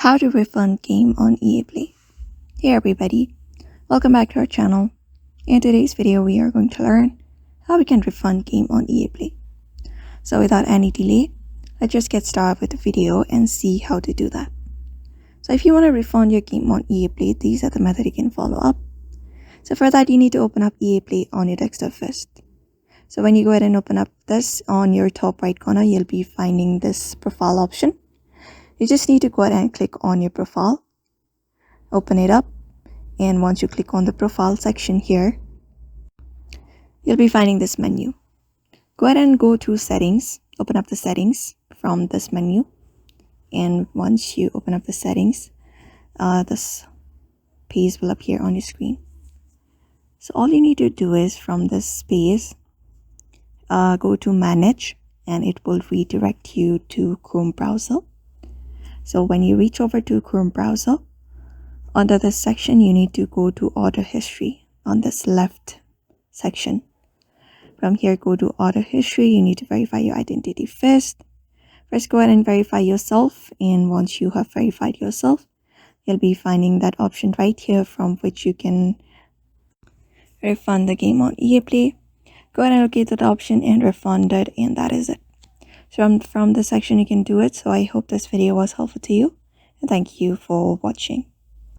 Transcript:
How to refund game on EA Play. Hey everybody, welcome back to our channel. In today's video, we are going to learn how we can refund game on EA Play. So without any delay, let's just get started with the video and see how to do that. So if you want to refund your game on EA Play, these are the methods you can follow up. So for that, you need to open up EA Play on your desktop first. So when you go ahead and open up this, on your top right corner, you'll be finding this profile option. You just need to go ahead and click on your profile, open it up, and once you click on the profile section here, you'll be finding this menu. Go ahead and go to settings, open up the settings from this menu, and once you open up the settings, this page will appear on your screen. So all you need to do is from this space, go to manage, and it will redirect you to Chrome browser. So when you reach over to Chrome browser, under this section, you need to go to order history on this left section. From here, go to order history. You need to verify your identity first. First, go ahead and verify yourself. And once you have verified yourself, you'll be finding that option right here from which you can refund the game on EA Play. Go ahead and locate that option and refund it, and that is it. So from this section, you can do it. So I hope this video was helpful to you, and thank you for watching.